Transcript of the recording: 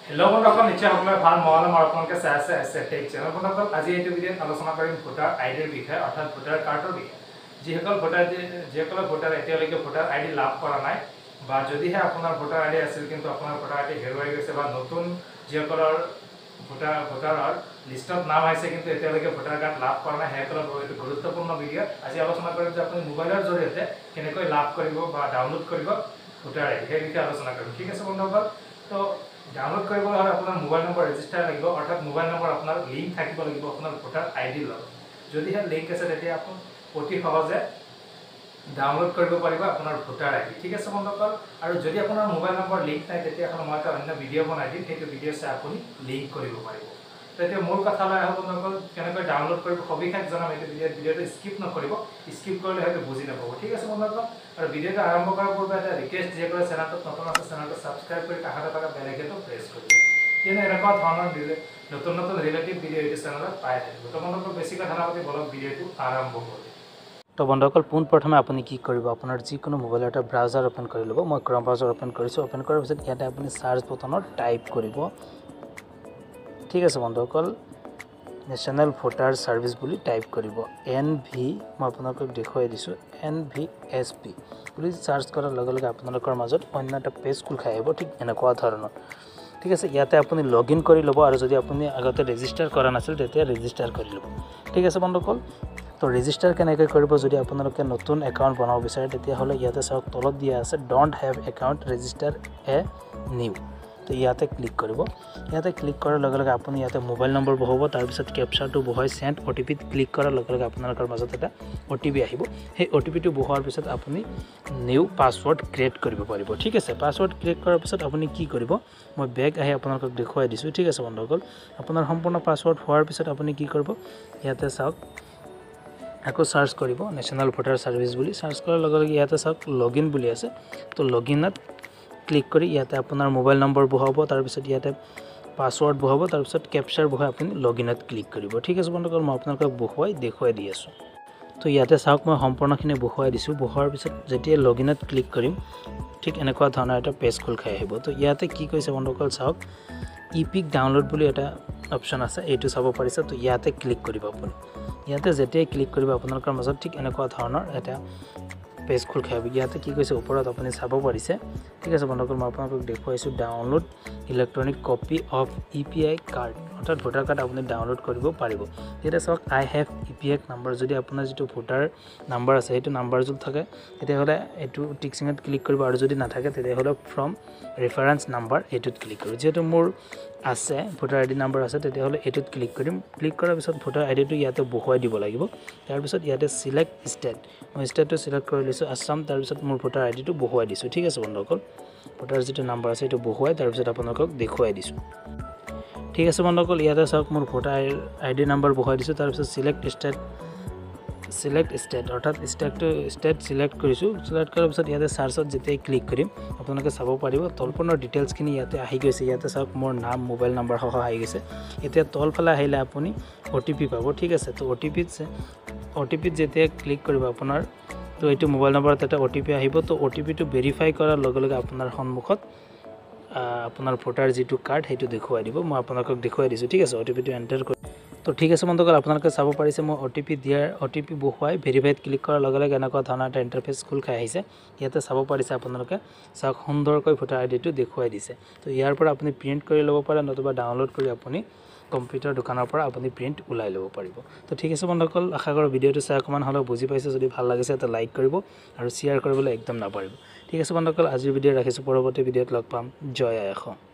বন্ধুসকল নিশ্চয় সকলোৱে ভাল মহলম আৰু আপোনালোকে চাই আছে টেক চেনেল। বন্ধুসকল আজি এইটো ভিডিঅ'ত আলোচনা কৰিম ভোটাৰ আইডিৰ বিষয়ে, অৰ্থাৎ ভোটাৰ কাৰ্ডৰ বিষয়ে। যিসকল ভোটাৰ এতিয়ালৈকে ভোটাৰ আইডি লাভ কৰা নাই, বা যদিহে আপোনাৰ ভোটাৰ আইডি আছিল কিন্তু আপোনাৰ ভোটাৰ আইডি হেৰুৱাই গৈছে, বা নতুন যিসকলৰ ভোটাৰৰ লিষ্টত নাম আহিছে কিন্তু এতিয়ালৈকে ভোটাৰ কাৰ্ড লাভ কৰা নাই, সেইসকলৰ এইটো গুৰুত্বপূৰ্ণ ভিডিঅ'। আজি আলোচনা কৰিম যে আপুনি মোবাইলৰ জৰিয়তে কেনেকৈ লাভ কৰিব বা ডাউনলোড কৰিব ভোটাৰ আইডি, সেই বিষয়ে আলোচনা কৰিম। ঠিক আছে বন্ধুসকল, তো ডাউনলোড কৰিবলৈ হ'লে আপোনাৰ মোবাইল নম্বৰ ৰেজিষ্টাৰ লাগিব, অৰ্থাৎ মোবাইল নম্বৰ আপোনাৰ লিংক থাকিব লাগিব আপোনাৰ ভোটাৰ আইডিৰ লগত। যদিহে লিংক আছে তেতিয়া আপুনি অতি সহজে ডাউনলোড কৰিব পাৰিব আপোনাৰ ভোটাৰ আইডি। ঠিক আছে বন্ধুসকল, আৰু যদি আপোনাৰ মোবাইল নম্বৰ লিংক নাই তেতিয়াহ'লে মই এটা অন্য ভিডিঅ' বনাই দিম, সেইটো ভিডিঅ' চাই আপুনি লিংক কৰিব পাৰিব। তেতিয়া মূল কথালৈ আহোঁ বন্ধুসকল, কেনেকৈ ডাউনলোড কৰিব সবিশেষ জনাম এইটো ভিডিঅ'টো স্কিপ নকৰিব, স্কিপ কৰিলে হয়তো বুজি নাপাব। ঠিক আছে বন্ধুসকল, আৰু ভিডিঅ'টো আৰম্ভ কৰাৰ পূৰ্বে এটা ৰিকুৱেষ্ট, যিসকলে চেনেলটোত নতুন আছে চেনেলটো ছাবস্ক্ৰাইব কৰি কাষতে থকা বেল আইকনটো প্ৰেছ কৰিব, কিয়নো এনেকুৱা ধৰণৰ নতুন নতুন ৰিলেটিভ ভিডিঅ' এইটো চেনেলত পাই থাকিব। তো বন্ধুসকল বেছি কথা নাপাতি বলক ভিডিঅ'টো আৰম্ভ কৰোঁ। তো বন্ধুসকল পোনপ্ৰথমে আপুনি কি কৰিব, আপোনাৰ যিকোনো মোবাইলৰ এটা ব্ৰাউজাৰ অ'পেন কৰি ল'ব। মই ক্ৰম ব্ৰাউজাৰ অ'পেন কৰিছোঁ। অ'পেন কৰাৰ পিছত ইয়াতে আপুনি চাৰ্চ বটনত টাইপ কৰিব। ঠিক আছে বন্ধুসকল, নেশ্যনেল ভোটাৰ ছাৰ্ভিচ বুলি টাইপ কৰিব। NV মই আপোনালোকক দেখুৱাই দিছোঁ, NVSP বুলি চাৰ্চ কৰাৰ লগে লগে আপোনালোকৰ মাজত অন্য এটা পেজ খোল খাই আহিব, ঠিক এনেকুৱা ধৰণৰ। ঠিক আছে, ইয়াতে আপুনি লগ ইন কৰি ল'ব, আৰু যদি আপুনি আগতে ৰেজিষ্টাৰ কৰা নাছিল তেতিয়া ৰেজিষ্টাৰ কৰি ল'ব। ঠিক আছে বন্ধুসকল, তো ৰেজিষ্টাৰ কেনেকৈ কৰিব, যদি আপোনালোকে নতুন একাউণ্ট বনাব বিচাৰে তেতিয়াহ'লে ইয়াতে চাওক তলত দিয়া আছে don't have account register a new. তো ইয়াতে ক্লিক কৰিব। ইয়াতে ক্লিক কৰাৰ লগে লগে আপুনি ইয়াতে মোবাইল নম্বৰ বহাব, তাৰপিছত কেপচাৰটো বহাই চেণ্ড OTPত ক্লিক কৰাৰ লগে লগে আপোনালোকৰ মাজত এটা OTP আহিব। সেই OTPটো বহোৱাৰ পিছত আপুনি নিউ পাছৱৰ্ড ক্ৰিয়েট কৰিব পাৰিব। ঠিক আছে, পাছৱৰ্ড ক্ৰিয়েট কৰাৰ পিছত আপুনি কি কৰিব, মই বেক আহি আপোনালোকক দেখুৱাই দিছোঁ। ঠিক আছে বন্ধুসকল, আপোনাৰ সম্পূৰ্ণ পাছৱৰ্ড হোৱাৰ পিছত আপুনি কি কৰিব, ইয়াতে চাওক আকৌ চাৰ্চ কৰিব নেশ্যনেল ভোটাৰ ছাৰ্ভিচ বুলি। চাৰ্চ কৰাৰ লগে লগে ইয়াতে চাওক লগ ইন বুলি আছে, তো লগ ইনত ক্লিক কৰি ইয়াতে আপোনাৰ মোবাইল নম্বৰ বহাব, তাৰপিছত ইয়াতে পাছৱৰ্ড বহাব, তাৰপিছত কেপচাৰ বহাই আপুনি লগ ইনত ক্লিক কৰিব। ঠিক আছে বন্ধুসকল, মই আপোনালোকক দেখুৱাই দি আছোঁ। তো ইয়াতে চাওক মই সম্পূৰ্ণখিনি বহুৱাই দিছোঁ। বহোৱাৰ পিছত যেতিয়া লগ ইনত ক্লিক কৰিম, ঠিক এনেকুৱা ধৰণৰ এটা পেজ খোল খাই আহিব। তো ইয়াতে কি কৈছে বন্ধুসকল চাওক, ইপিক ডাউনলোড বুলি এটা অপশ্যন আছে, এইটো চাব পাৰিছে। তো ইয়াতে ক্লিক কৰিব আপুনি। ইয়াতে যেতিয়াই ক্লিক কৰিব আপোনালোকৰ মাজত ঠিক এনেকুৱা ধৰণৰ এটা পেজ খোল খাই আহিব। ইয়াতে কি কৈছে ওপৰত আপুনি চাব পাৰিছে। ঠিক আছে বন্ধুসকল, মই আপোনালোকক দেখুৱাইছোঁ download electronic copy of EPI card, অৰ্থাৎ ভোটাৰ কাৰ্ড আপুনি ডাউনলোড কৰিব পাৰিব। এতিয়া চাওক আই হেভ EPI নাম্বাৰ, যদি আপোনাৰ যিটো ভোটাৰ নাম্বাৰ আছে সেইটো নাম্বাৰ যদি থাকে তেতিয়াহ'লে এইটো টিক চিনত ক্লিক কৰিব, আৰু যদি নাথাকে তেতিয়াহ'লে ফ্ৰম ৰেফাৰেঞ্চ নাম্বাৰ এইটোত ক্লিক কৰিব। যিহেতু মোৰ আছে ভোটাৰ আইডি নাম্বাৰ আছে তেতিয়াহ'লে এইটোত ক্লিক কৰিম। ক্লিক কৰাৰ পিছত ভোটাৰ আইডিটো ইয়াতে বহুৱাই দিব লাগিব। তাৰপিছত ইয়াতে চিলেক্ট ষ্টেট, মই ষ্টেটটো চিলেক্ট কৰি লৈছোঁ আছাম, তাৰপিছত মোৰ ভোটাৰ আইডিটো বহুৱাই দিছোঁ। ঠিক আছে বন্ধুসকল, ভোটাৰ যিটো নাম্বাৰ আছে সেইটো বহুৱাই তাৰপিছত আপোনালোকক দেখুৱাই দিছোঁ। ঠিক আছে বন্ধুসকল, ইয়াতে চাওক মোৰ ভোটাৰ আইডি নাম্বাৰ বহুৱাই দিছোঁ, তাৰপিছত চিলেক্ট ষ্টেট অৰ্থাৎ ষ্টেট চিলেক্ট কৰিছোঁ। চিলেক্ট কৰাৰ পিছত ইয়াতে চাৰ্চত যেতিয়াই ক্লিক কৰিম আপোনালোকে চাব পাৰিব তলপনৰ ডিটেইলছখিনি ইয়াতে আহি গৈছে। ইয়াতে চাওক মোৰ নাম মোবাইল নাম্বাৰ সহ আহি গৈছে। এতিয়া তলফালে আহিলে আপুনি OTP পাব। ঠিক আছে, তো OTPত যেতিয়া ক্লিক কৰিব আপোনাৰ, তো এইটো মোবাইল নম্বৰত এটা OTP আহিব। তো OTPটো ভেৰিফাই কৰাৰ লগে লগে আপোনাৰ সন্মুখত আপোনাৰ ভোটাৰ যিটো কাৰ্ড সেইটো দেখুৱাই দিব। মই আপোনালোকক দেখুৱাই দিছোঁ। ঠিক আছে, OTPটো এণ্টাৰ কৰি। তো ঠিক আছে বন্ধুসকল, আপোনালোকে চাব পাৰিছে মই OTP বহুৱাই ভেৰিফাইত ক্লিক কৰাৰ লগে লগে এনেকুৱা ধৰণৰ এটা ইণ্টাৰফেচ খোল খাই আহিছে। ইয়াতে চাব পাৰিছে আপোনালোকে চাওক সুন্দৰকৈ ভোটাৰ আইডিটো দেখুৱাই দিছে। তো ইয়াৰ পৰা আপুনি প্ৰিণ্ট কৰি ল'ব পাৰে, নতুবা ডাউনলোড কৰি আপুনি কম্পিউটাৰ দোকানৰ পৰা আপুনি প্ৰিণ্ট ওলাই ল'ব পাৰিব। তো ঠিক আছে বন্ধুসকল, আশা কৰোঁ ভিডিঅ'টো চাই অকণমান হ'লেও বুজি পাইছে। যদি ভাল লাগিছে এটা লাইক কৰিব আৰু শ্বেয়াৰ কৰিবলৈ একদম নাপাহৰিব। ঠিক আছে বন্ধুসকল, আজিৰ ভিডিঅ' ৰাখিছোঁ, পৰৱৰ্তী ভিডিঅ'ত লগ পাম। জয় আই অসম।